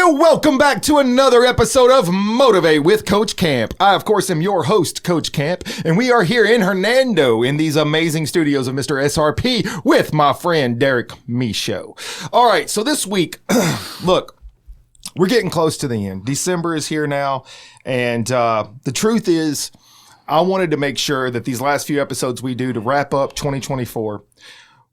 And welcome back to another episode of Motivate with Coach Camp. I, of course, am your host, Coach Camp, and we are here in Hernando in these amazing studios of Mr. SRP with my friend Derek Michaud. All right, so this week, look, we're getting close to the end. December is here now, and the truth is, I wanted to make sure that these last few episodes we do to wrap up 2024,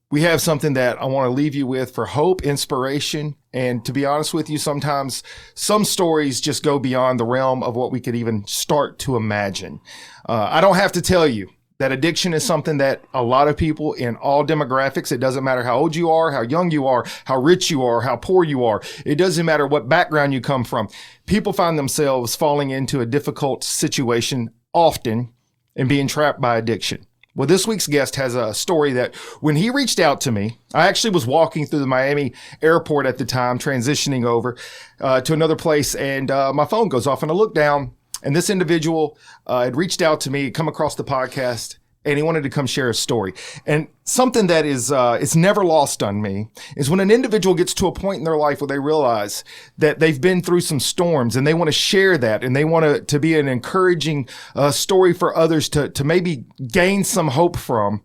we have something that I want to leave you with for hope, inspiration, and to be honest with you, sometimes some stories just go beyond the realm of what we could even start to imagine. I don't have to tell you that addiction is something that a lot of people in all demographics, it doesn't matter how old you are, how young you are, how rich you are, how poor you are. It doesn't matter what background you come from. People find themselves falling into a difficult situation often and being trapped by addiction. Well, this week's guest has a story that when he reached out to me, I actually was walking through the Miami airport at the time, transitioning over to another place, and my phone goes off, and I look down, and this individual had reached out to me, come across the podcast, and he wanted to come share a story. And something that is it's never lost on me is when an individual gets to a point in their life where they realize that they've been through some storms and they want to share that, and they want to be an encouraging story for others to maybe gain some hope from.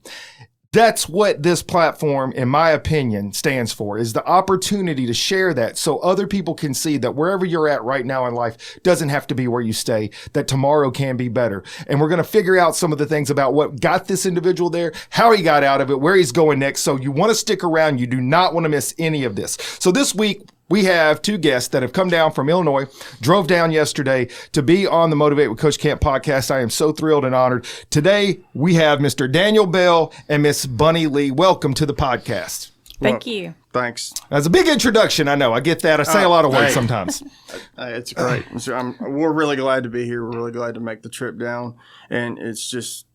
That's what this platform, in my opinion, stands for, is the opportunity to share that so other people can see that wherever you're at right now in life doesn't have to be where you stay, that tomorrow can be better. And we're going to figure out some of the things about what got this individual there, how he got out of it, where he's going next. So you want to stick around. You do not want to miss any of this. So this week, we have two guests that have come down from Illinois, drove down yesterday to be on the Motivate with Coach Camp podcast. I am so thrilled and honored. Today, we have Mr. Daniel Bell and Miss Bunny Lee. Welcome to the podcast. Thank you. Thanks. That's a big introduction. I know. I get that. I say a lot of words sometimes. It's great. We're really glad to be here. We're really glad to make the trip down. And it's just,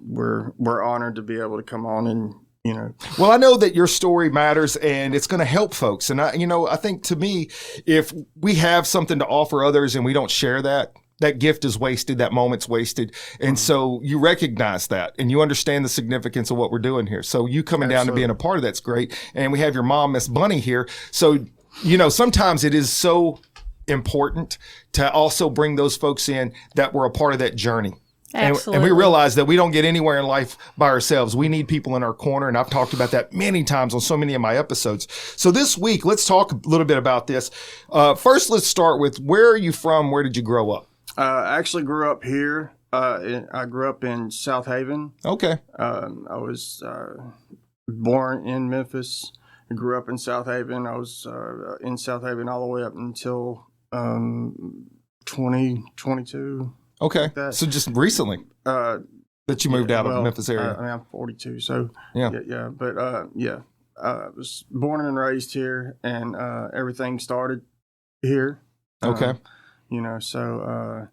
we're honored to be able to come on and, you know. Well, I know that your story matters and it's going to help folks. And I think to me, if we have something to offer others and we don't share that, that gift is wasted, that moment's wasted. And so you recognize that and you understand the significance of what we're doing here. So you coming down to being a part of that's great. And we have your mom, Miss Bunny, here. So, sometimes it is so important to also bring those folks in that were a part of that journey. Absolutely. And we realize that we don't get anywhere in life by ourselves. We need people in our corner, and I've talked about that many times on so many of my episodes. So this week, let's talk a little bit about this. First, let's start with, where are you from? Where did you grow up? I actually grew up here. I grew up in South Haven. Okay. I was born in Memphis. I grew up in South Haven. I was in South Haven all the way up until 2022. Okay, so just recently that you moved out of the Memphis area. I'm 42, so yeah. But I was born and raised here, and everything started here. Okay, so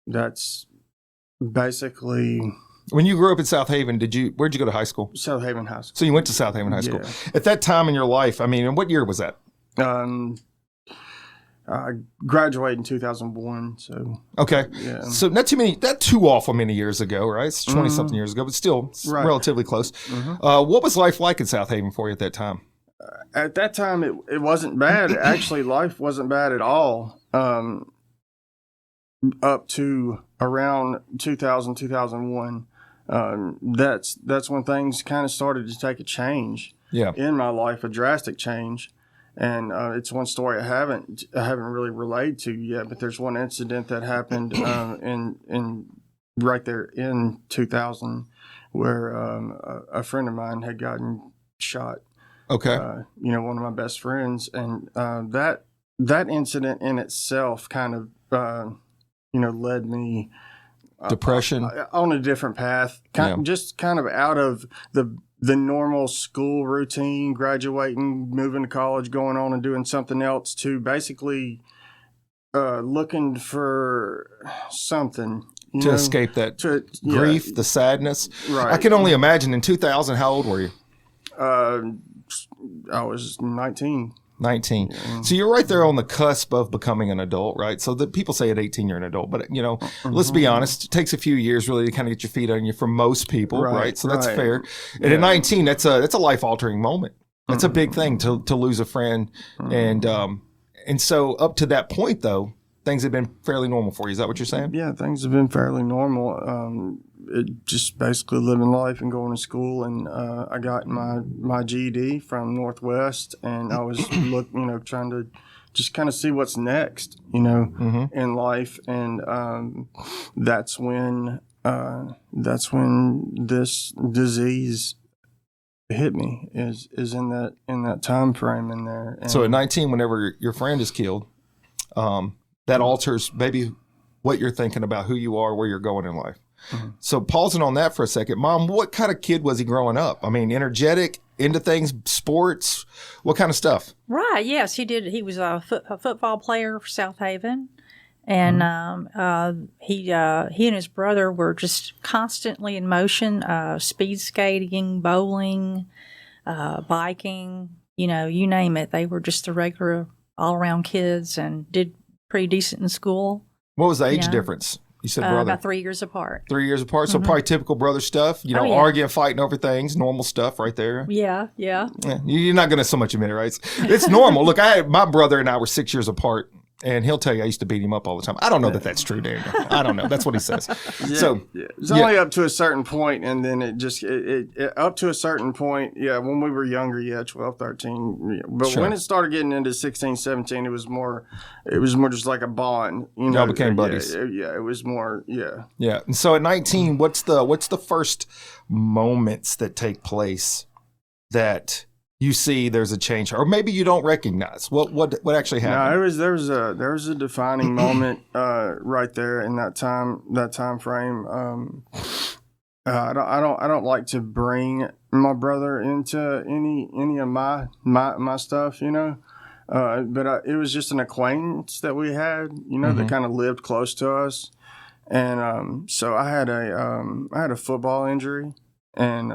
that's basically. When you grew up in South Haven, where'd you go to high school? South Haven High School. So you went to South Haven High School. Yeah. At that time in your life, and what year was that? I graduated in 2001, so. Okay. Yeah. So not too awful many years ago, right? It's 20-something years ago, but still relatively close. Mm-hmm. What was life like in South Haven for you at that time? At that time, it wasn't bad. Actually, life wasn't bad at all. Up to around 2000, 2001. That's when things kind of started to take a change in my life, a drastic change. And it's one story I haven't really relayed to yet, but there's one incident that happened in right there in 2000 where a friend of mine had gotten shot. Okay. One of my best friends, and that incident in itself kind of led me depression on a different path, just kind of out of the normal school routine, graduating, moving to college, going on and doing something else, to basically looking for something to escape that grief, the sadness. Right. I can only imagine. In 2000, how old were you? I was 19. 19. Yeah. So you're right there on the cusp of becoming an adult, right? So that people say at 18 you're an adult, but let's be honest, it takes a few years really to kind of get your feet on you for most people, right? So that's fair. And at 19, that's a life altering moment. That's a big thing to lose a friend, and And so up to that point, though, things have been fairly normal for you. Is that what you're saying? Yeah, things have been fairly normal. Just basically living life and going to school. And I got my GED from Northwest, and I was trying to just kind of see what's next, in life. And that's when this disease hit me. Is in that time frame in there. And so at 19, whenever your friend is killed, that alters maybe what you're thinking about who you are, where you're going in life. Mm-hmm. So pausing on that for a second, Mom, what kind of kid was he growing up? I mean, energetic, into things, sports, what kind of stuff? Right. Yes, he did. He was a football player for South Haven. And he and his brother were just constantly in motion, speed skating, bowling, biking, you name it. They were just the regular all-around kids and did pretty decent in school. What was the age difference? You said brother. About 3 years apart. 3 years apart. So probably typical brother stuff, arguing, fighting over things, normal stuff right there. Yeah. You're not going to so much admit it, right? It's normal. Look, my brother and I were 6 years apart. And he'll tell you I used to beat him up all the time. I don't know that that's true, Daniel. I don't know. That's what he says. It's only up to a certain point, and then it just up to a certain point. Yeah, when we were younger, 12, 13. But when it started getting into 16, 17, it was more just like a bond. Y'all became buddies. Yeah, it was more. Yeah. Yeah. And so at 19, what's the first moments that take place that you see there's a change, or maybe you don't recognize what actually happened? No, there was a defining moment right there in that time frame. I don't like to bring my brother into any of my stuff, but it was just an acquaintance that we had, that kind of lived close to us, and so I had a football injury. And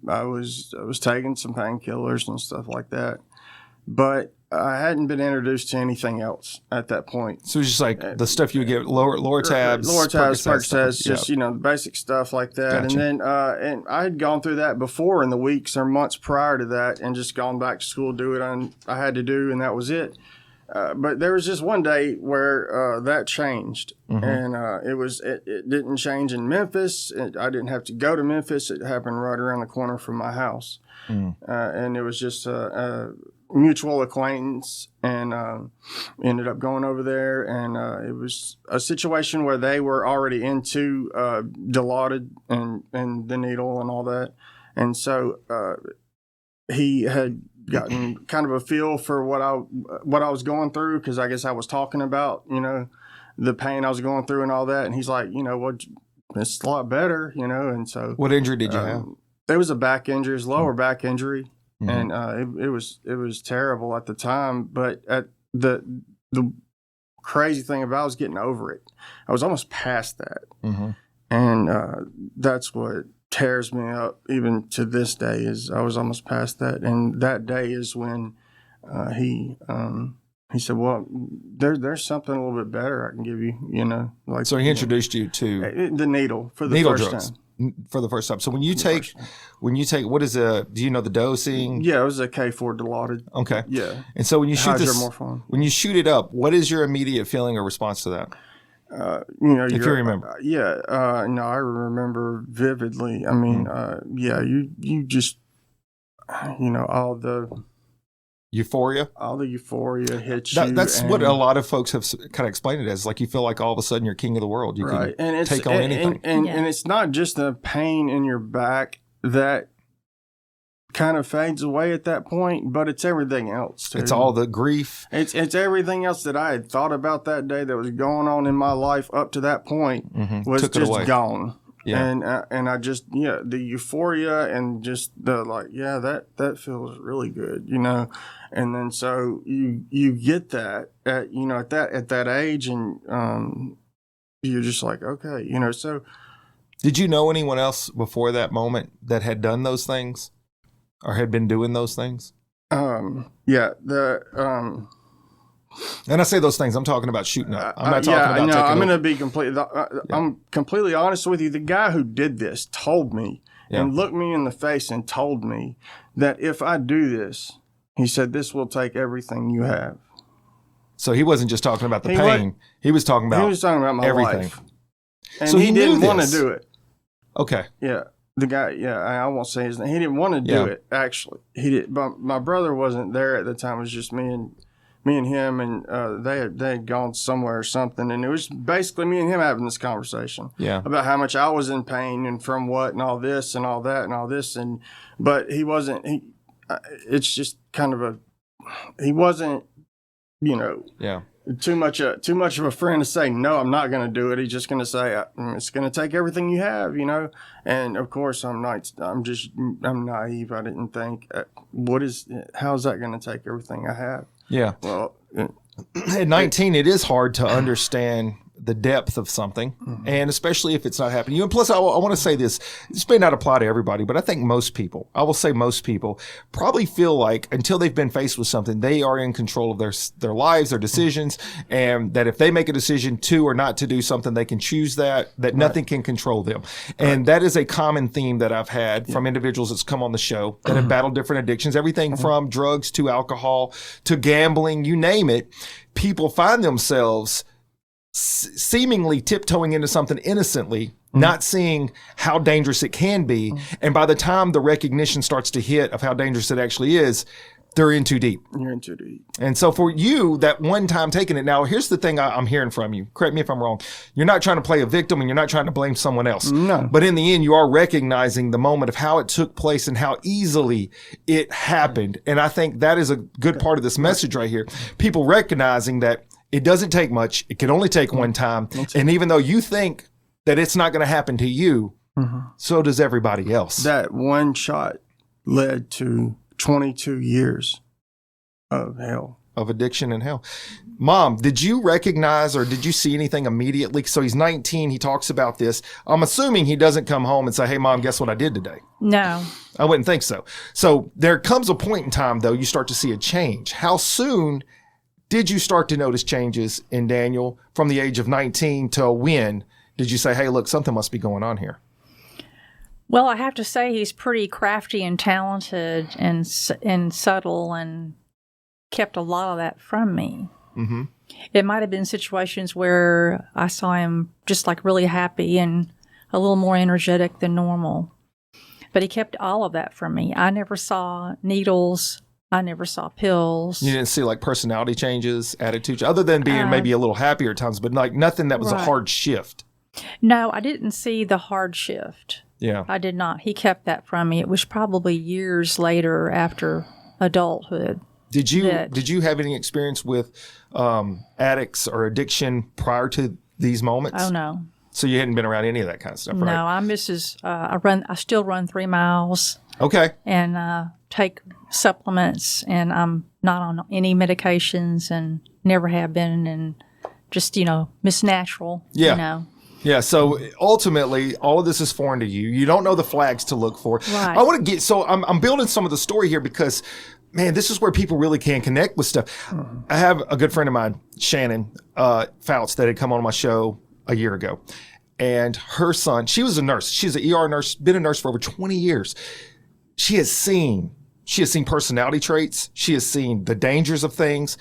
I was taking some painkillers and stuff like that, but I hadn't been introduced to anything else at that point. So it was just like the stuff you would get, lower tabs, Percocets, just the basic stuff like that. Gotcha. And then and I had gone through that before in the weeks or months prior to that, and just gone back to school, do what I had to do, and that was it. But there was just one day where that changed, and it didn't change in Memphis. I didn't have to go to Memphis. It happened right around the corner from my house, and it was just a mutual acquaintance, and ended up going over there, and it was a situation where they were already into Dilaudid and the needle and all that, and so he had gotten kind of a feel for what I was going through, because I guess I was talking about the pain I was going through and all that, and he's like, what, it's a lot better, and so what injury did you have? It was a back injury, it was lower back injury, and it was terrible at the time, but at the crazy thing about it was getting over it. I was almost past that, and that's what tears me up even to this day, is I was almost past that, and that day is when he said, well, there's something a little bit better I can give you, like. So he introduced you to the needle for the needle first drugs. time. For the first time. So when you take, what is do you know the dosing? Yeah, it was a K4 Dilaudid. Okay. Yeah. And so when you shoot when you shoot it up, what is your immediate feeling or response to that? If you remember. No, I remember vividly. I mean, you just, all the euphoria hits you. That's what a lot of folks have kind of explained it as. Like, you feel like all of a sudden you're king of the world. You can take on anything. And it's not just the pain in your back that kind of fades away at that point, but it's everything else too. It's all the grief. It's everything else that I had thought about that day that was going on in my life up to that point was just gone. Yeah. And I just, the euphoria and just the that feels really good, and then so you get that at that age, and you're just like, okay, so. Did you know anyone else before that moment that had done those things? Or had been doing those things? And I say those things, I'm talking about shooting up. I'm not talking about I'm going to be I'm completely honest with you. The guy who did this told me and looked me in the face and told me that if I do this, he said, this will take everything you have. So he wasn't just talking about the pain. He was talking about my everything. life. And so he didn't want to do it. Okay. Yeah. The guy, I won't say his name. He didn't want to do it, actually. He did, but my brother wasn't there at the time. It was just me and him, and they had gone somewhere or something, and it was basically me and him having this conversation about how much I was in pain and from what and all this and all that and all this, but he wasn't. It's just kind of he wasn't, too much of a friend to say no, I'm not going to do it. He's just going to say it's going to take everything you have, And of course, I'm naive. I didn't think how's that going to take everything I have? Yeah. Well, at 19, it is hard to understand the depth of something, and especially if it's not happening to you. And plus, I want to say this may not apply to everybody, but I think most people probably feel like until they've been faced with something, they are in control of their lives, their decisions, and that if they make a decision to or not to do something, they can choose that nothing can control them. And that is a common theme that I've had from individuals that's come on the show that have battled different addictions, everything from drugs to alcohol to gambling, you name it. People find themselves seemingly tiptoeing into something innocently, not seeing how dangerous it can be. And by the time the recognition starts to hit of how dangerous it actually is, they're in too deep. You're in too deep. And so for you, that one time taking it, now here's the thing I'm hearing from you. Correct me if I'm wrong. You're not trying to play a victim and you're not trying to blame someone else. No. But in the end, you are recognizing the moment of how it took place and how easily it happened. And I think that is a good part of this message right here. People recognizing that it doesn't take much. It can only take one time. And even though you think that it's not going to happen to you, so does everybody else. That one shot led to 22 years of hell. Of addiction and hell. Mom, did you recognize or did you see anything immediately? So he's 19. He talks about this. I'm assuming he doesn't come home and say, hey, Mom, guess what I did today? No. I wouldn't think so. So there comes a point in time, though, you start to see a change. How soon did you start to notice changes in Daniel from the age of 19 to when did you say, hey, look, something must be going on here? Well, I have to say he's pretty crafty and talented and subtle and kept a lot of that from me. Mm-hmm. It might have been situations where I saw him just like really happy and a little more energetic than normal. But he kept all of that from me. I never saw needles. I never saw pills. You didn't see like personality changes, attitudes, other than being maybe a little happier at times, but like nothing that was a hard shift. No, I didn't see the hard shift. Yeah. I did not. He kept that from me. It was probably years later after adulthood. Did you have any experience with addicts or addiction prior to these moments? Oh, no. So you hadn't been around any of that kind of stuff, right? No, I still run 3 miles. Okay. And take supplements, and I'm not on any medications and never have been, and just, Miss Natural, Yeah, so ultimately, all of this is foreign to you. You don't know the flags to look for. Right. I want to I'm building some of the story here because, man, this is where people really can connect with stuff. Mm-hmm. I have a good friend of mine, Shannon Fouts, that had come on my show a year ago. And her son, she was a nurse. She's an ER nurse, been a nurse for over 20 years. She has seen personality traits. She has seen the dangers of things.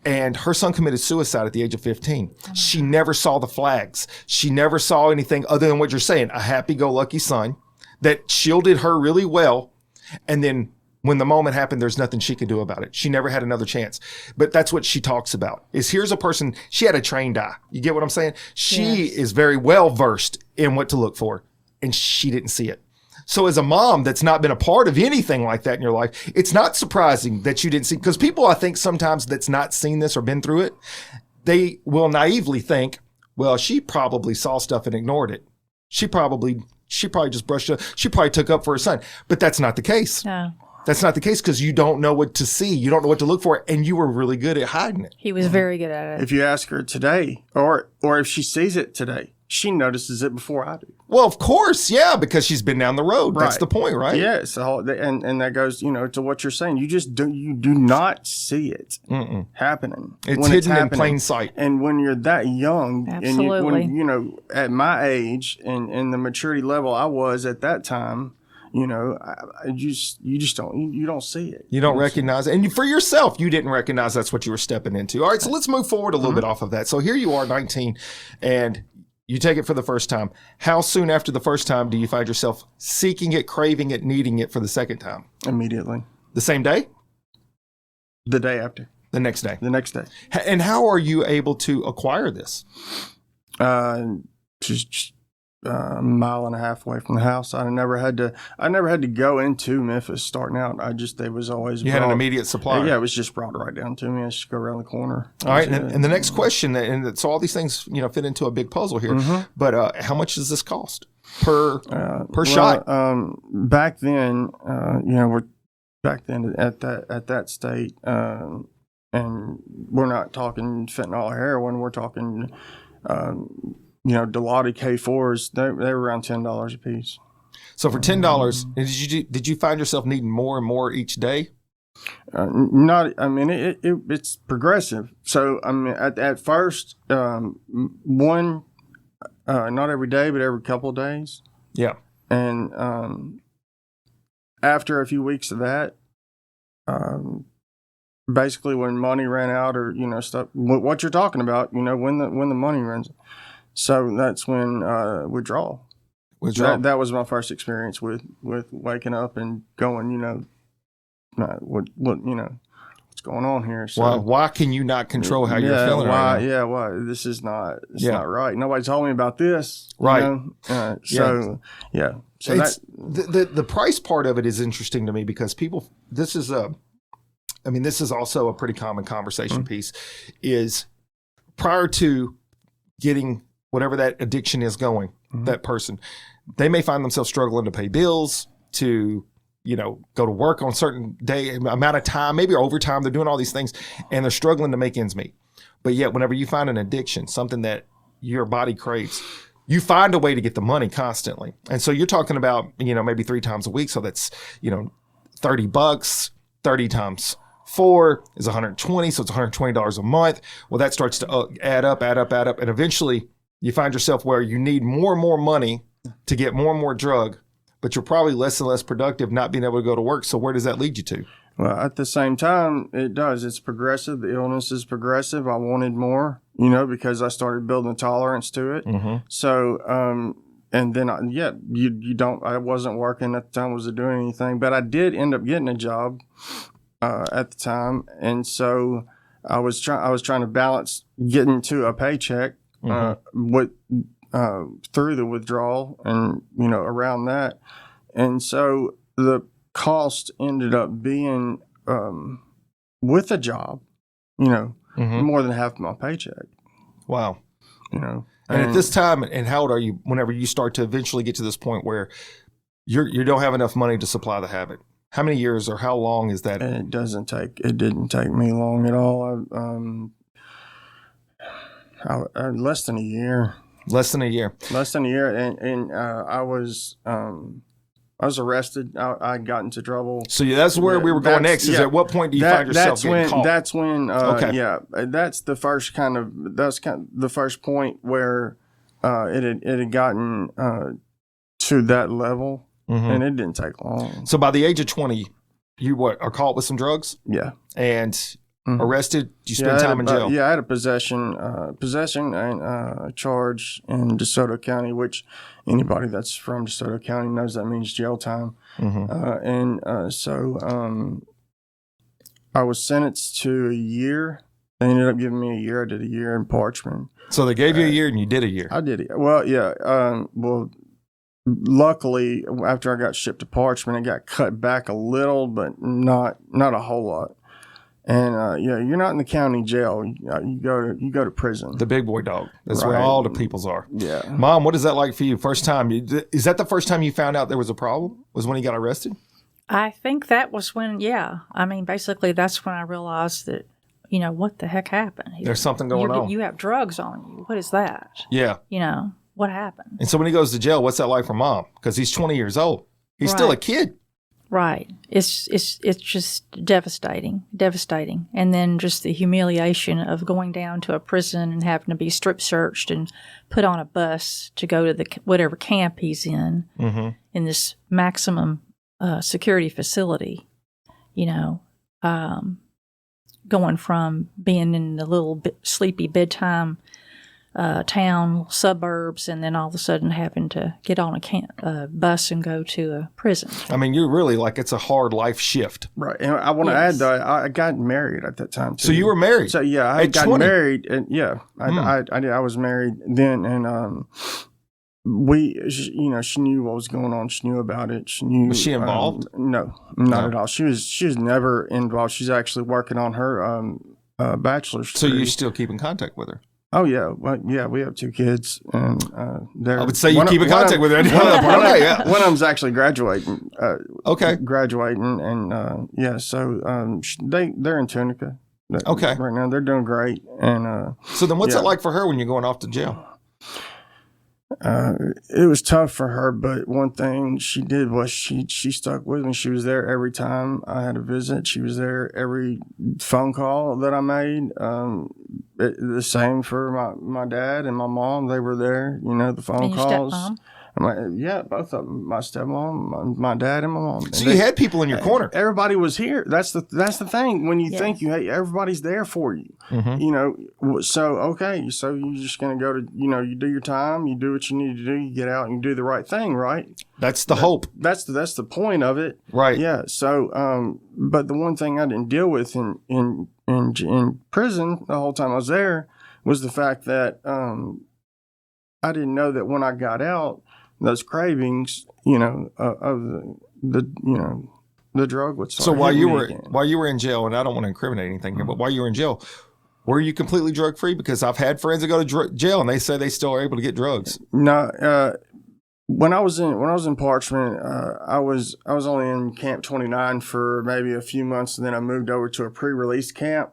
And her son committed suicide at the age of 15. She never saw the flags. She never saw anything other than what you're saying, a happy-go-lucky son that shielded her really well. And then when the moment happened, there's nothing she could do about it. She never had another chance. But that's what she talks about, is here's a person, she had a trained eye. You get what I'm saying? She is very well versed in what to look for, and she didn't see it. So as a mom that's not been a part of anything like that in your life, it's not surprising that you didn't see, because people, I think sometimes that's not seen this or been through it, they will naively think, well, she probably saw stuff and ignored it. She probably just brushed it. She probably took up for her son, but that's not the case. No. That's not the case, because you don't know what to see. You don't know what to look for, and you were really good at hiding it. He was very good at it. If you ask her today, or if she sees it today, she notices it before I do. Well, of course, yeah, because she's been down the road. Right. That's the point, right? Yes, and that goes, to what you're saying. You do not see it happening. It's hidden in plain sight. And when you're that young, absolutely, and at my age and the maturity level I was at that time, You know, you just don't see it. You don't recognize it. And for yourself, you didn't recognize that's what you were stepping into. All right, so let's move forward a little bit off of that. So here you are, 19, and you take it for the first time. How soon after the first time do you find yourself seeking it, craving it, needing it for the second time? Immediately. The same day? The day after. The next day? The next day. And how are you able to acquire this? Just a mile and a half away from the house. I never had to go into Memphis starting out. It was always you had an immediate supply. Yeah, it was just brought right down to me. I just go around the corner. All right, and the next question, and so all these things fit into a big puzzle here. But how much does this cost per shot? Back then, we're back then at that state, and we're not talking fentanyl or heroin. We're talking. Dilaudid K4s, they were around $10 a piece. So for $10, did you find yourself needing more and more each day? It's progressive. So I mean, at first, one, not every day, but every couple of days. Yeah. And after a few weeks of that, basically when money ran out, or stuff, what you're talking about, when the money runs. So that's when withdrawal. That was my first experience with waking up and going, what's going on here? So why can you not control how you're feeling right now? Yeah, why this is not not right. Nobody told me about this. Right. So the price part of it is interesting to me because this is also a pretty common conversation piece, is prior to getting whatever that addiction is going, that person, they may find themselves struggling to pay bills, to, go to work on certain amount of time, maybe overtime. They're doing all these things and they're struggling to make ends meet. But yet whenever you find an addiction, something that your body craves, you find a way to get the money constantly. And so you're talking about, maybe 3 times a week. So that's, $30, 30 times 4 is 120. So it's $120 a month. Well, that starts to add up. And eventually you find yourself where you need more and more money to get more and more drug, but you're probably less and less productive not being able to go to work. So where does that lead you to? Well, at the same time, it does. It's progressive. The illness is progressive. I wanted more, because I started building a tolerance to it. So, and then, I wasn't working at the time, wasn't doing anything, but I did end up getting a job at the time. And so I was trying to balance getting to a paycheck through the withdrawal and around that, and so the cost ended up being with a job, more than half my paycheck. Wow. And at this time, and how old are you whenever you start to eventually get to this point where you don't have enough money to supply the habit? How many years or how long is that? It didn't take me long at all. Less than a year. And I was arrested. I got into trouble. So that's where we were going next. Is at what point do you find yourself getting caught? That's when. That's the first the first point where it had gotten to that level, and it didn't take long. So by the age of 20, you are caught with some drugs? Yeah, and. Arrested? You spend time in jail? I had a possession and charge in DeSoto County, which anybody that's from DeSoto County knows that means jail time. So I was sentenced to a year. They ended up giving me a year. I did a year in Parchman. So they gave you a year and you did a year? I did it. Well, yeah. Luckily, after I got shipped to Parchman, it got cut back a little, but not a whole lot. And you're not in the county jail. You go to prison. The big boy dog. That's where all the peoples are. Yeah. Mom, what is that like for you? First time? Is that the first time you found out there was a problem? Was when you got arrested? I think that was when. Yeah. I mean, basically, that's when I realized that. What the heck happened? There's something going on. You have drugs on you. What is that? Yeah. What happened? And so when he goes to jail, what's that like for Mom? Because he's 20 years old. He's still a kid. Right. It's just devastating. And then just the humiliation of going down to a prison and having to be strip searched and put on a bus to go to the whatever camp he's in this maximum security facility. Going from being in the little sleepy bedtime town suburbs, and then all of a sudden having to get on a bus and go to a prison. I mean, you're really like, it's a hard life shift. Right. And I want to add, though, I got married at that time, too. So you were married? So, yeah, I got married. And I was married then. And she knew what was going on. She knew about it. She knew. Was she involved? No, not at all. She was never involved. She's actually working on her bachelor's degree. So you still keep in contact with her? Oh, yeah. Well, yeah, we have 2 kids. And I would say you keep in contact with her. One of them's actually graduating. Graduating. And, so they're in Tunica. Okay. Right now. They're doing great. And so then what's it like for her when you're going off to jail? It was tough for her, but one thing she did was she stuck with me. She was there every time I had a visit. She was there every phone call that I made. The same for my dad and my mom. They were there, the phone and calls. Your stepmom? Both of them. My stepmom, my dad, and my mom. So you had people in your corner. Everybody was here. That's the thing. When you think everybody's there for you. So okay. So you're just gonna go to you do your time. You do what you need to do. You get out and you do the right thing. Right. That's the hope. That's the point of it. Right. Yeah. So but the one thing I didn't deal with in prison the whole time I was there was the fact that I didn't know that when I got out, those cravings, of the drug would start. So while you were in jail, and I don't want to incriminate anything here, but while you were in jail, were you completely drug free? Because I've had friends that go to jail and they say they still are able to get drugs. No, when I was in Parchment, I was only in Camp 29 for maybe a few months, and then I moved over to a pre-release camp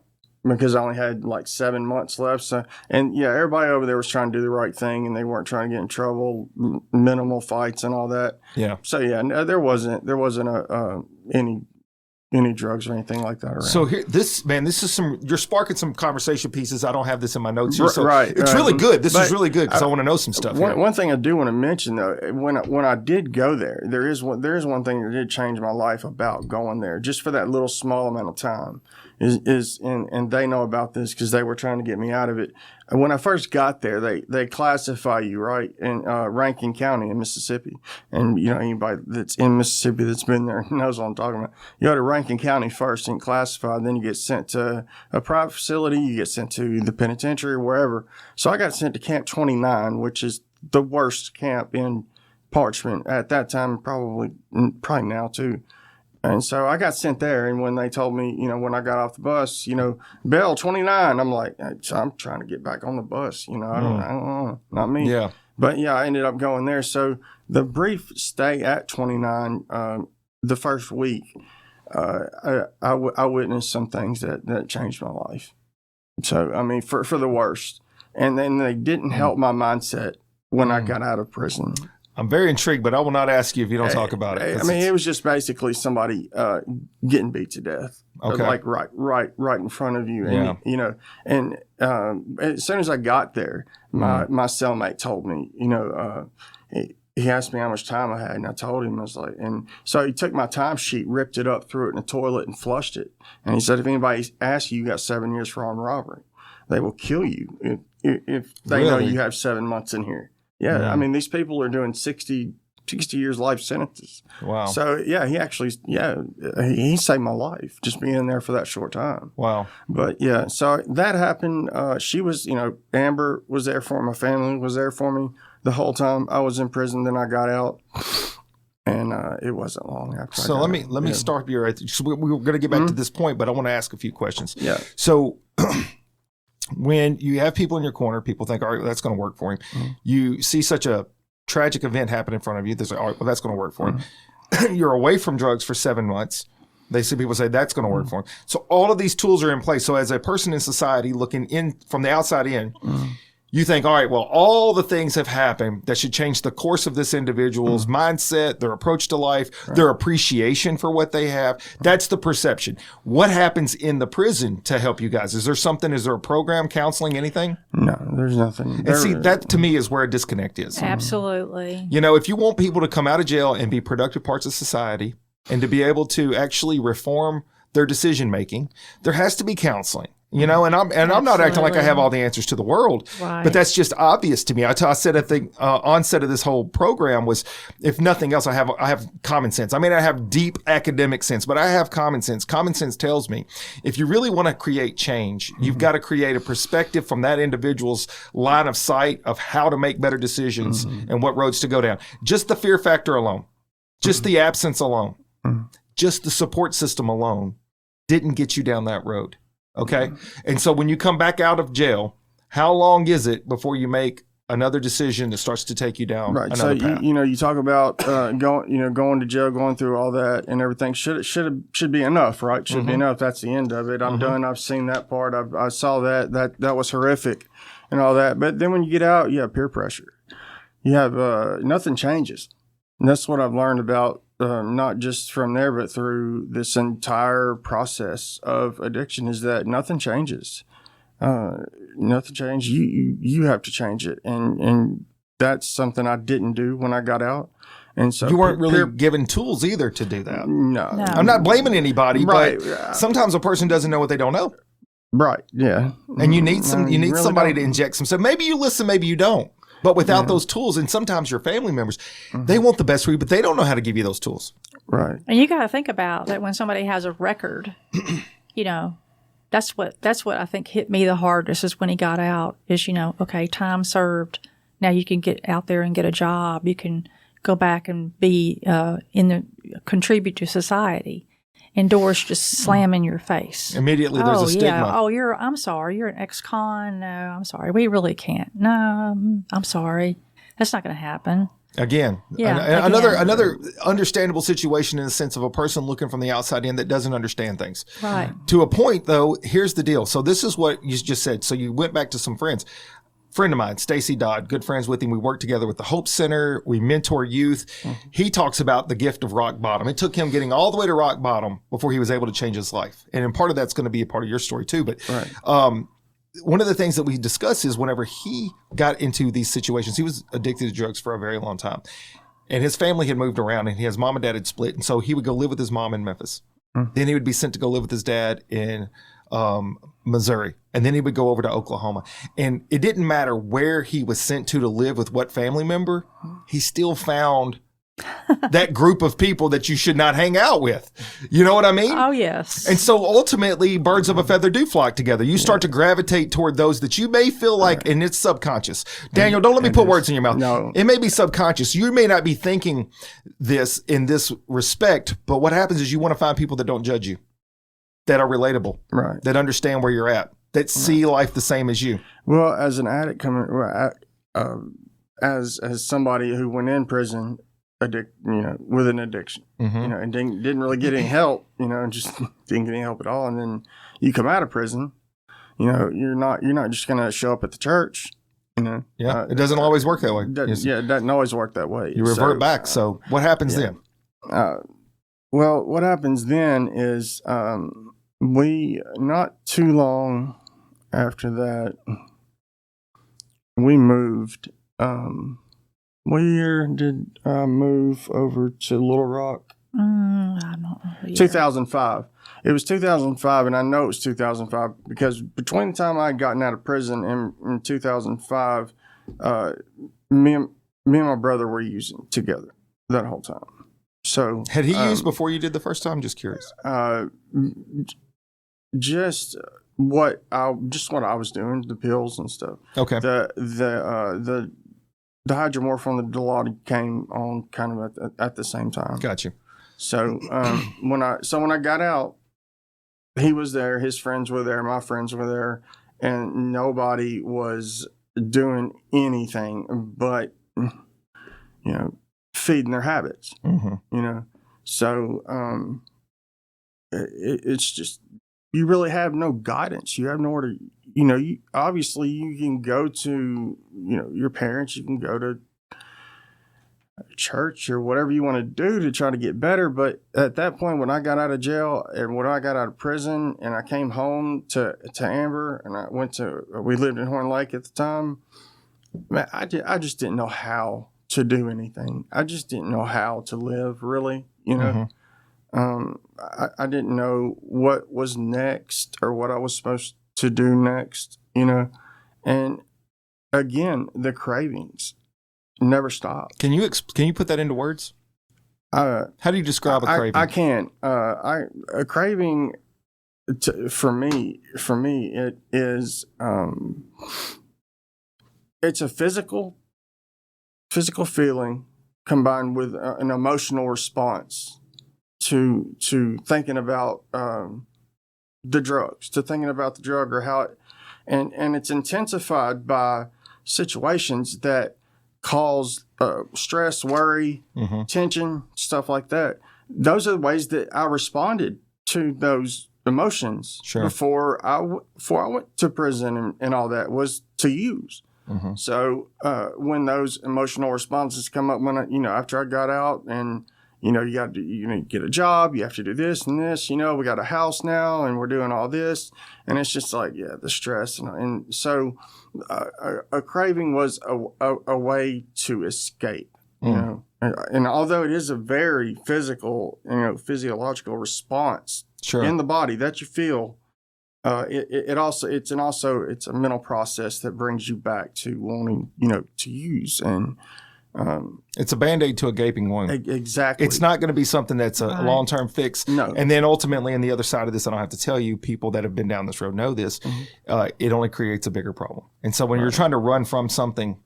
because I only had like 7 months left. So, and everybody over there was trying to do the right thing, and they weren't trying to get in trouble, minimal fights and all that. Yeah. So there wasn't any drugs or anything like that around. So here, you're sparking some conversation pieces. I don't have this in my notes here. So right. It's really good. This is really good because I want to know some stuff. One thing I do want to mention though, when I did go there, there is one thing that did change my life about going there, just for that little small amount of time. And they know about this because they were trying to get me out of it. When I first got there, they classify you right in Rankin County in Mississippi, and anybody that's in Mississippi that's been there knows what I'm talking about. You go to Rankin County first and classified, then you get sent to a private facility, you get sent to the penitentiary, wherever. So I got sent to Camp 29, which is the worst camp in Parchment at that time, probably now too. And so I got sent there, and when they told me, when I got off the bus, Bell 29, I'm like, I'm trying to get back on the bus, I don't know, not me. Yeah. But I ended up going there. So the brief stay at 29, the first week, I witnessed some things that changed my life. So, I mean, for the worst. And then they didn't help my mindset when I got out of prison. I'm very intrigued, but I will not ask you if you don't talk about it. I mean, it was just basically somebody getting beat to death, like right in front of you. And, and as soon as I got there, my cellmate told me, he asked me how much time I had, and I told him, I was like, and so he took my timesheet, ripped it up, threw it in the toilet, and flushed it. And he said, if anybody asks you, you got 7 years for armed robbery. They will kill you if they know you have 7 months in here. Yeah, I mean, these people are doing 60 years life sentences. Wow. So, he actually, he saved my life just being in there for that short time. Wow. But, so that happened. She was, Amber was there for me. My family was there for me the whole time I was in prison. Then I got out, and it wasn't long after. So let me start you right. So we're going to get back to this point, but I want to ask a few questions. Yeah. So when you have people in your corner, people think, all right, well, that's going to work for him. Mm-hmm. You see such a tragic event happen in front of you. They say, all right, well, that's going to work for him. You're away from drugs for 7 months. They see people say that's going to work for him. So all of these tools are in place. So as a person in society looking in from the outside in, you think, all right, well, all the things have happened that should change the course of this individual's mindset, their approach to life, their appreciation for what they have. That's the perception. What happens in the prison to help you guys? Is there a program, counseling, anything? No, there's nothing. And see, that to me is where a disconnect is. Absolutely. You know, if you want people to come out of jail and be productive parts of society and to be able to actually reform their decision making, there has to be counseling. You know, and I'm not acting like I have all the answers to the world, but that's just obvious to me. I said at the onset of this whole program was, if nothing else, I have common sense. I mean, I have deep academic sense, but I have common sense. Common sense tells me if you really want to create change, you've got to create a perspective from that individual's line of sight of how to make better decisions and what roads to go down. Just the fear factor alone, just the absence alone, just the support system alone didn't get you down that road. Okay. And so when you come back out of jail, how long is it before you make another decision that starts to take you down another path? You talk about going to jail, going through all that and everything. Should be enough, right? Should be enough. That's the end of it. I'm done. I've seen that part. I saw that was horrific and all that. But then when you get out, you have peer pressure. You have nothing changes. And that's what I've learned about not just from there, but through this entire process of addiction, is that nothing changes. Nothing changes. You have to change it, and that's something I didn't do when I got out. And so you weren't really given tools either to do that. No. I'm not blaming anybody, but sometimes a person doesn't know what they don't know. Right. Yeah. And you need somebody to inject some. So maybe you listen, maybe you don't. But without those tools, and sometimes your family members, they want the best for you, but they don't know how to give you those tools. Right. And you got to think about that when somebody has a record, that's what I think hit me the hardest is when he got out is, okay, time served. Now you can get out there and get a job. You can go back and be contribute to society. And doors just slam in your face. Immediately there's a stigma. Yeah. Oh, I'm sorry. You're an ex-con. No, I'm sorry. We really can't. No, I'm sorry. That's not going to happen. Again, another understandable situation in the sense of a person looking from the outside in that doesn't understand things. Right. To a point, though, here's the deal. So this is what you just said. So you went back to some friends. Friend of mine, Stacy Dodd, good friends with him. We work together with the Hope Center. We mentor youth. He talks about the gift of rock bottom. It took him getting all the way to rock bottom before he was able to change his life. And part of that's going to be a part of your story too. But one of the things that we discuss is whenever he got into these situations, he was addicted to drugs for a very long time. And his family had moved around and his mom and dad had split. And so he would go live with his mom in Memphis. Then he would be sent to go live with his dad in Missouri. And then he would go over to Oklahoma. And it didn't matter where he was sent to live with what family member, he still found that group of people that you should not hang out with. You know what I mean? Oh, yes. And so ultimately, birds of a feather do flock together. You start to gravitate toward those that you may feel like, and it's subconscious. Daniel, don't let me put words in your mouth. No. It may be subconscious. You may not be thinking this in this respect, but what happens is you want to find people that don't judge you, that are relatable, right? That understand where you're at, that see life the same as you. Well, as an addict as somebody who went in prison, with an addiction, and didn't really get any help, and just didn't get any help at all. And then you come out of prison, you're not just going to show up at the church, Yeah, it doesn't always work that way. It doesn't always work that way. You revert back. So what happens then? Well, what happens then is we, not too long after that, we moved. What year did I move over to Little Rock? I don't know. 2005. It was 2005, and I know it was 2005 because between the time I had gotten out of prison and in 2005, me and my brother were using together that whole time. So had he used before you did the first time? Just curious. Just what I was doing, the pills and stuff. Okay. The hydromorphone, the Dilaudid came on kind of at the same time. Gotcha. So when I got out, he was there, his friends were there, my friends were there, and nobody was doing anything but feeding their habits. So it's just you really have no guidance. You have nowhere to, obviously you can go to, your parents, you can go to church or whatever you want to do to try to get better. But at that point, when I got out of jail and when I got out of prison and I came home to Amber and we lived in Horn Lake at the time, man, I just didn't know how to do anything. I just didn't know how to live, really, I didn't know what was next or what I was supposed to do next, and again, the cravings never stopped. Can you put that into words? How do you describe a craving? I can. A craving for me, it is, it's a physical feeling combined with an emotional response to thinking about the drugs, to thinking about the drug or how it, and it's intensified by situations that cause stress, worry, tension, stuff like that. Those are the ways that I responded to those emotions before I went to prison and all that, was to use. So when those emotional responses come up, when after I got out and you got to get a job, you have to do this and this, we got a house now and we're doing all this, and it's just like the stress and so a craving was a way to escape, and although it is a very physical, physiological response in the body that you feel. It's a mental process that brings you back to wanting, to use, and it's a Band-Aid to a gaping wound. Exactly. It's not going to be something that's a long-term fix. No. And then ultimately, on the other side of this, I don't have to tell you, people that have been down this road know this, it only creates a bigger problem. And so when you're trying to run from something,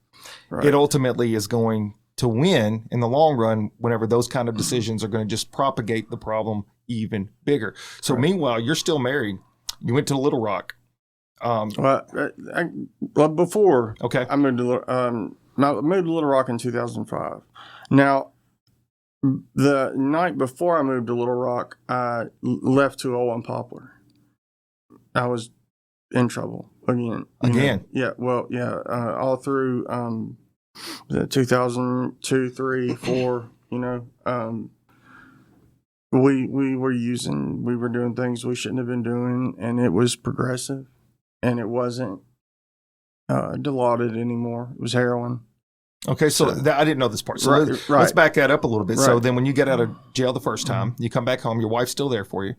it ultimately is going to win in the long run whenever those kind of decisions are going to just propagate the problem even bigger. So meanwhile, you're still married. You went to Little Rock. Before I moved to Little Rock in 2005. Now, the night before I moved to Little Rock, I left 201 Poplar. I was in trouble again. All through the 2002, 3, 4. We were doing things we shouldn't have been doing, and it was progressive, and it wasn't dilaudid anymore. It was heroin. Okay, so I didn't know this part. So let's back that up a little bit. Right. So then when you get out of jail the first time, you come back home, your wife's still there for you,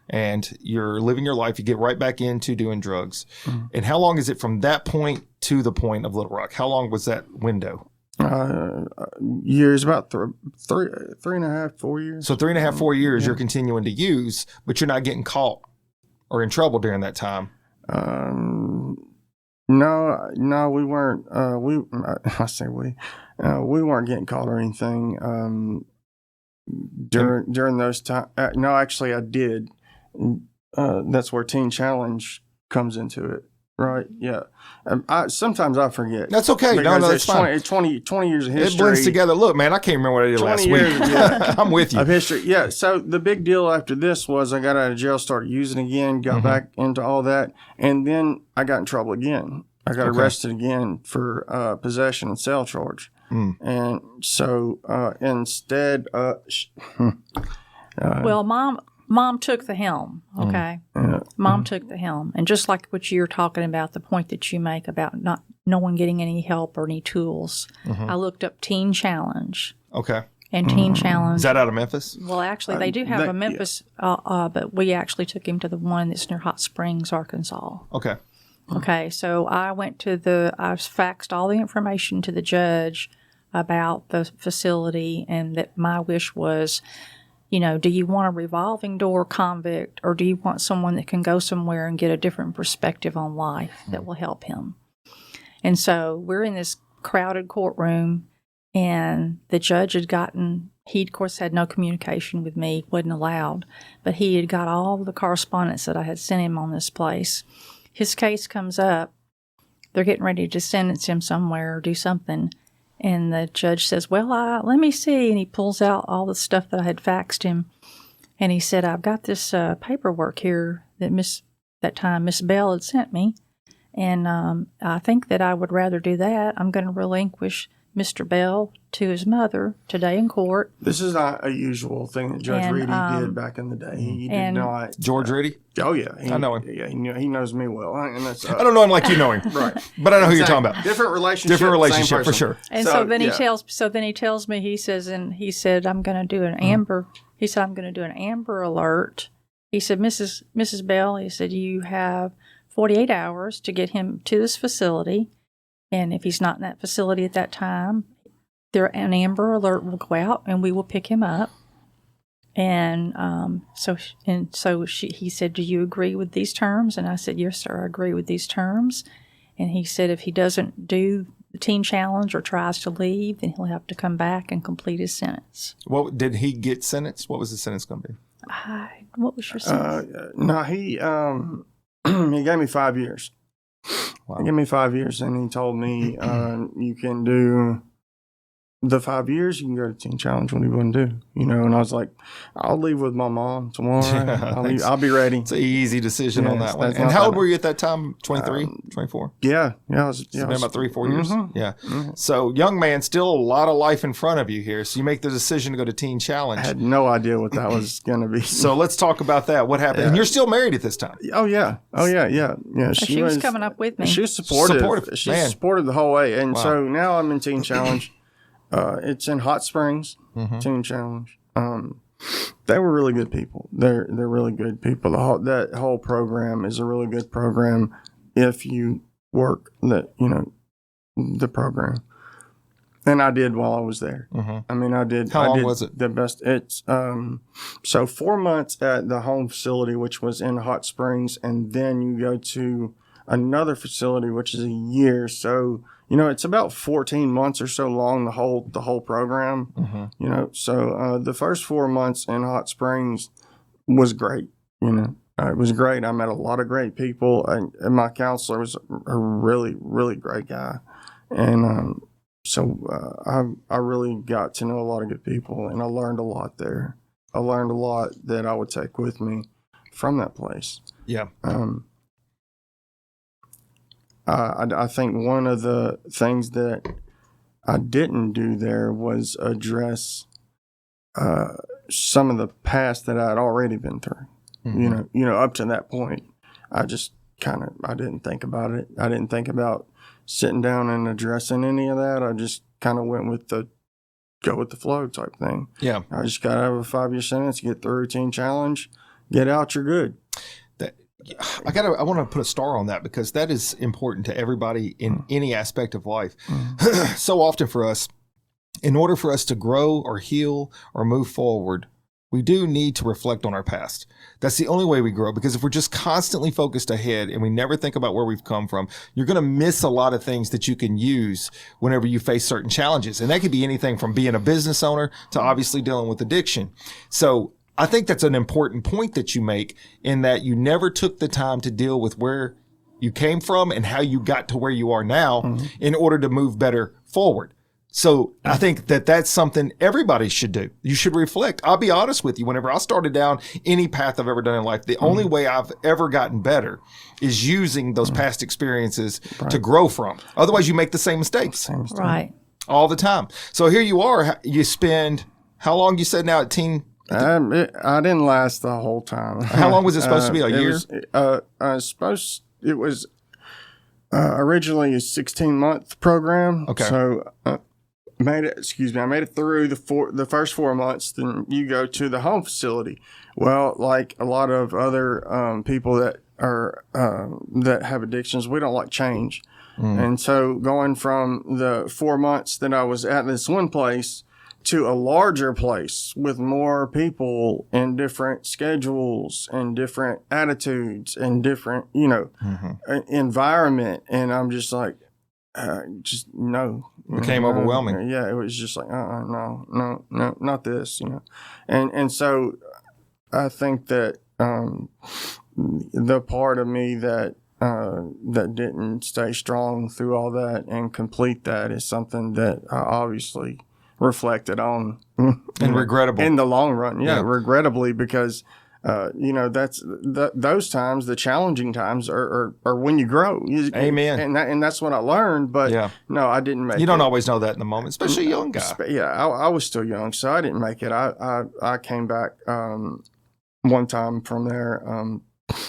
and you're living your life. You get right back into doing drugs. And how long is it from that point to the point of Little Rock? How long was that window? Years, about 3.5, 4 years. So 3.5, 4 years you're continuing to use, but you're not getting caught or in trouble during that time. No, we weren't. We weren't getting caught or anything during those times. No, actually, I did. That's where Teen Challenge comes into it. Right. Yeah. Sometimes I forget. That's okay. No, that's fine. 20 years of history. It blends together. Look, man, I can't remember what I did last week. I'm with you. Of history. Yeah. So the big deal after this was I got out of jail, started using again, got back into all that. And then I got in trouble again. I got arrested again for possession and sale charge. And so instead, well, Mom took the helm, okay? Mom took the helm. And just like what you're talking about, the point that you make about no one getting any help or any tools, I looked up Teen Challenge. Okay. And Teen Challenge. Is that out of Memphis? Well, actually, they do have a Memphis, but we actually took him to the one that's near Hot Springs, Arkansas. Okay. Okay, so I faxed all the information to the judge about the facility, and that my wish was, do you want a revolving door convict, or do you want someone that can go somewhere and get a different perspective on life that will help him? And so we're in this crowded courtroom, and the judge he of course had no communication with me, wasn't allowed, but he had got all the correspondence that I had sent him on this place. His case comes up. They're getting ready to sentence him somewhere or do something. And the judge says, well, let me see. And he pulls out all the stuff that I had faxed him. And he said, I've got this paperwork here that time Miss Bell had sent me. And I think that I would rather do that. I'm going to relinquish Mr. Bell to his mother today in court. This is not a usual thing that Judge Reedy did back in the day. He did not. George Reedy? Oh, yeah. I know him. Yeah, he knows me well. And that's, I don't know him like you know him. Right. But I know who you're talking about. Different relationship. Different relationship, for sure. And so then he tells me, he said, I'm going to do an amber. He said, I'm going to do an amber alert. He said, Mrs. Bell, he said, you have 48 hours to get him to this facility. And if he's not in that facility at that time, an amber alert will go out and we will pick him up. And he said, do you agree with these terms? And I said, yes, sir, I agree with these terms. And he said, if he doesn't do the teen challenge or tries to leave, then he'll have to come back and complete his sentence. What did he get sentenced? What was the sentence going to be? What was your sentence? No, he gave me 5 years. Wow. He gave me 5 years, and he told me you can do the 5 years, you can go to Teen Challenge. What do you want to do? And I was like, I'll leave with my mom tomorrow. I'll be ready. It's an easy decision on that one. And how old were you at that time? 23, 24? Yeah. I was about 3 or 4 years. Mm-hmm. Yeah. Mm-hmm. So young man, still a lot of life in front of you here. So you make the decision to go to Teen Challenge. I had no idea what that was going to be. So let's talk about that. What happened? Yeah. And you're still married at this time. Oh, yeah. She was coming up with me. She was supportive. She supported the whole way. And so now I'm in Teen Challenge. It's in Hot Springs, Teen Challenge. They were really good people. They're really good people. That whole program is a really good program if you work the program. And I did while I was there. Mm-hmm. I mean, I did. How long was it? The best. It's so 4 months at the home facility, which was in Hot Springs, and then you go to another facility, which is a year. So it's about 14 months or so long, the whole program. Mm-hmm. So the first 4 months in Hot Springs was great. It was great. I met a lot of great people, and my counselor was a really, really great guy. And so I really got to know a lot of good people, and I learned a lot there. I learned a lot that I would take with me from that place. Yeah. I think one of the things that I didn't do there was address some of the past that I'd already been through. Mm-hmm. Up to that point, I just I didn't think about it. I didn't think about sitting down and addressing any of that. I just kind of went with the go with the flow type thing. Yeah. I just got to have a 5-year sentence, get the routine challenge, get out, you're good. I want to put a star on that because that is important to everybody in any aspect of life. Mm. So often for us, in order for us to grow or heal or move forward, we do need to reflect on our past. That's the only way we grow, because if we're just constantly focused ahead and we never think about where we've come from, you're going to miss a lot of things that you can use whenever you face certain challenges. And that could be anything from being a business owner to obviously dealing with addiction. So I think that's an important point that you make, in that you never took the time to deal with where you came from and how you got to where you are now in order to move better forward. So I think that that's something everybody should do. You should reflect. I'll be honest with you. Whenever I started down any path I've ever done in life, the only way I've ever gotten better is using those past experiences to grow from. Otherwise, you make the same mistakes. Right. All the time. So here you are. You spend, how long you said now at Teen? I didn't last the whole time. How long was it supposed to be? A year? It was originally a 16-month program. Okay. So I made it through the first 4 months. Then you go to the home facility. Well, like a lot of other people that have addictions, we don't like change. And so going from the 4 months that I was at this one place to a larger place with more people and different schedules and different attitudes and different, environment. And I'm just like, just no. Became overwhelming. Yeah, it was just like, no, not this, And so I think that the part of me that didn't stay strong through all that and complete that is something that I obviously reflected on and regrettable in the long run. Yeah, regrettably, because those times, the challenging times are when you grow. Amen. And that's what I learned. But no, I didn't make it. You don't always know that in the moment, especially a young guy. I was still young, so I didn't make it. I came back one time from there,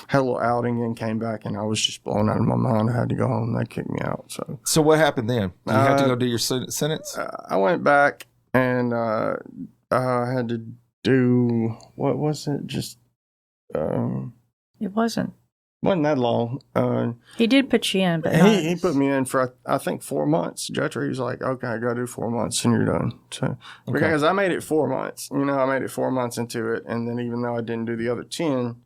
had a little outing and came back, and I was just blown out of my mind. I had to go home. They kicked me out. So what happened then? You had to go do your sentence? I went back and I had to do, what was it? Just it wasn't that long. He did put you in, but he put me in for I think 4 months. Judge, he was like, "Okay, I got to do 4 months and you're done." So because I made it 4 months, I made it 4 months into it, and then even though I didn't do the other 10,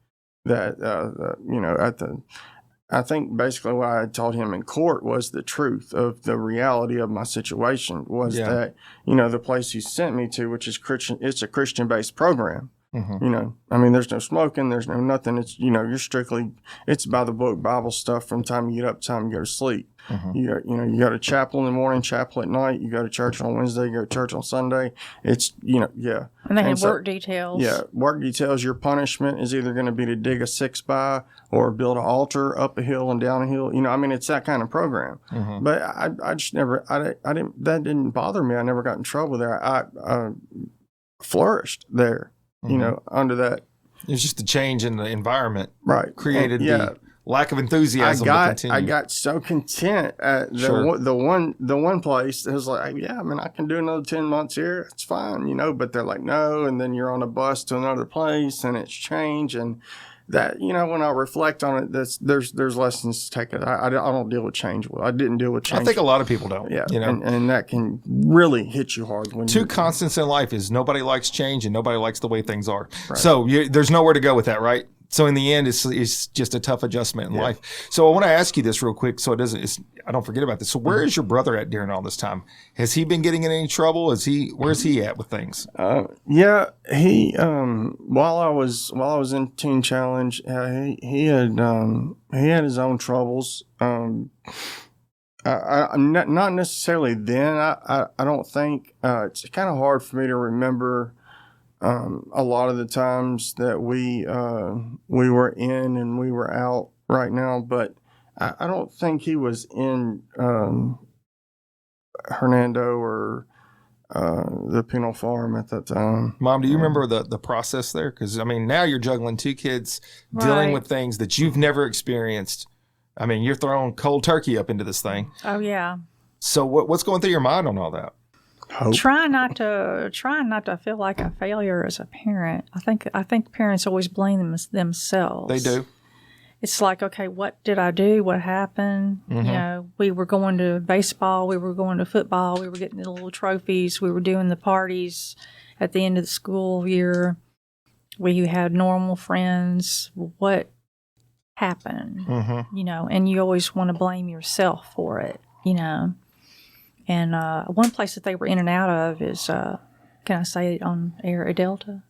I think basically what I told him in court was the truth of the reality of my situation was that, the place he sent me to, which is Christian, it's a Christian-based program. Mm-hmm. There's no smoking, there's no nothing. It's, you're strictly, it's by the book Bible stuff from time you get up to time you go to sleep. Mm-hmm. You go to chapel in the morning, chapel at night. You go to church on Wednesday, you go to church on Sunday. It's, And they have work details. Yeah, work details. Your punishment is either going to be to dig a 6x or build an altar up a hill and down a hill. It's that kind of program. Mm-hmm. But I just never, I didn't, that didn't bother me. I never got in trouble there. I flourished there. Under that. It's just the change in the envienvironment. Right. Created the lack of enthusiasm to continue. I got so content at the one place. It was like, I can do another 10 months here. It's fine, but they're like, no. And then you're on a bus to another place and it's changed. And that, when I reflect on it, there's lessons to take. I don't deal with change. I didn't deal with change. I think a lot of people don't. Yeah. And that can really hit you hard. Two constants in life is nobody likes change and nobody likes the way things are. Right. So there's nowhere to go with that, right? So in the end, it's just a tough adjustment in life. So I want to ask you this real quick, so I don't forget about this. So where is your brother at during all this time? Has he been getting in any trouble? Where's he at with things? He while I was in Teen Challenge, he had his own troubles. Not necessarily then. I don't think it's kind of hard for me to remember. A lot of the times that we were in and we were out right now, but I don't think he was in Hernando or the penal farm at that time. Mom, do you remember the process there? Because, now you're juggling two kids, dealing with things that you've never experienced. You're throwing cold turkey up into this thing. Oh, yeah. So what's going through your mind on all that? Hope. Trying not to feel like a failure as a parent. I think parents always blame themselves. They do. It's like, okay, what did I do? What happened? Mm-hmm. We were going to baseball. We were going to football. We were getting the little trophies. We were doing the parties at the end of the school year. We had normal friends. What happened? Mm-hmm. And you always want to blame yourself for it, And one place that they were in and out of is, can I say it on air, a Delta?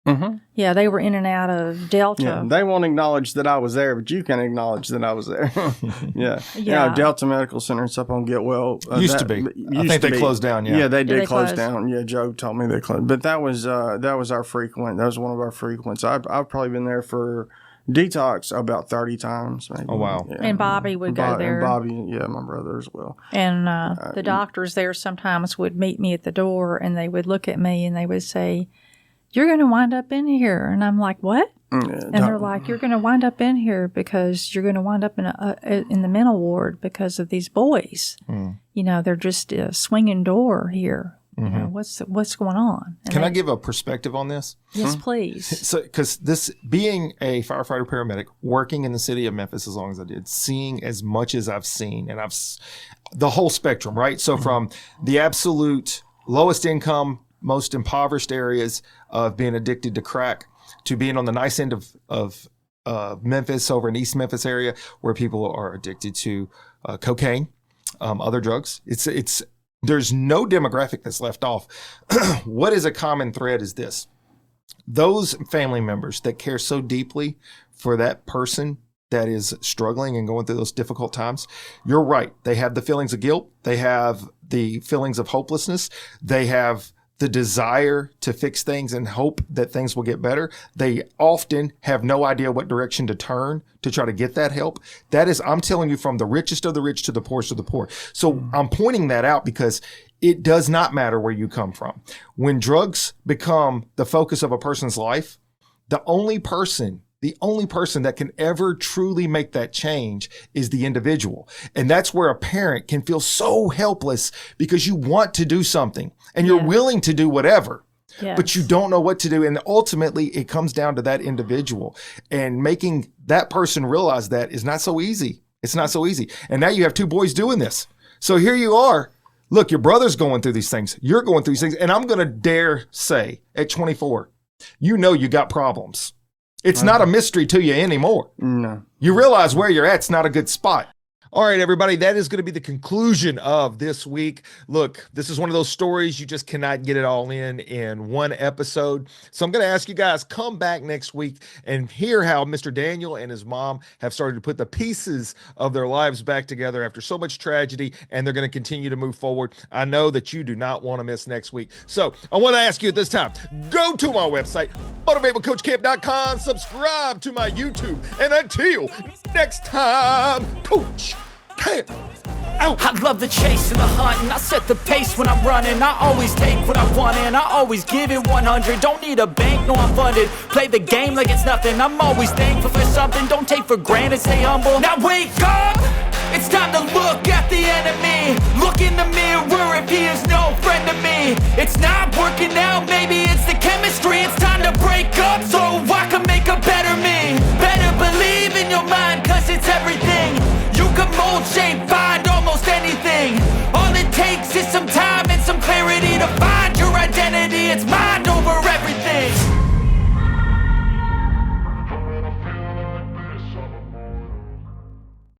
Mm-hmm. Yeah, they were in and out of Delta. Yeah, they won't acknowledge that I was there, but you can acknowledge that I was there. Yeah. Delta Medical Center, it's up on Getwell. Used to be. I think they closed down, Yeah, they did close down. Yeah, Joe told me they closed. But that was our frequent. That was one of our frequents. I've probably been there for detox about 30 times, maybe. Oh, wow. Yeah. And Bobby would go there. And Bobby, my brother as well. And the doctors there sometimes would meet me at the door, and they would look at me, and they would say, "You're going to wind up in here." And I'm like, "What?" And they're like, "You're going to wind up in here because you're going to wind up in the mental ward because of these boys. They're just a swinging door here. Mm-hmm. What's going on?" And Can I give a perspective on this? Yes, please. So, because this being a firefighter paramedic, working in the city of Memphis as long as I did, seeing as much as I've seen, and the whole spectrum, right? So from the absolute lowest income, most impoverished areas of being addicted to crack to being on the nice end of Memphis, over in East Memphis area, where people are addicted to cocaine, other drugs. There's no demographic that's left off. What is a common thread is this. Those family members that care so deeply for that person that is struggling and going through those difficult times, you're right. They have the feelings of guilt. They have the feelings of hopelessness. They have the desire to fix things and hope that things will get better, they often have no idea what direction to turn to try to get that help. That is, I'm telling you, from the richest of the rich to the poorest of the poor. So I'm pointing that out because it does not matter where you come from. When drugs become the focus of a person's life, the only person that can ever truly make that change is the individual. And that's where a parent can feel so helpless because you want to do something and you're willing to do whatever, but you don't know what to do. And ultimately it comes down to that individual, and making that person realize that is not so easy. It's not so easy. And now you have two boys doing this. So here you are. Look, your brother's going through these things. You're going through these things. And I'm going to dare say at 24, you know you got problems. It's not a mystery to you anymore. No. You realize where you're at's not a good spot. All right, everybody, that is going to be the conclusion of this week. Look, this is one of those stories you just cannot get it all in one episode. So I'm going to ask you guys, come back next week and hear how Mr. Daniel and his mom have started to put the pieces of their lives back together after so much tragedy, and they're going to continue to move forward. I know that you do not want to miss next week. So I want to ask you at this time, go to my website, motivatewithcoachcamp.com, subscribe to my YouTube, and until next time, Coach Camp out. I love the chase and the hunt, and I set the pace when I'm running. I always take what I want and I always give it 100. Don't need a bank, no I'm funded. Play the game like it's nothing. I'm always thankful for something. Don't take for granted, stay humble. Now wake up! It's time to look at the enemy. Look in the mirror if he is no friend to me. It's not working out, maybe it's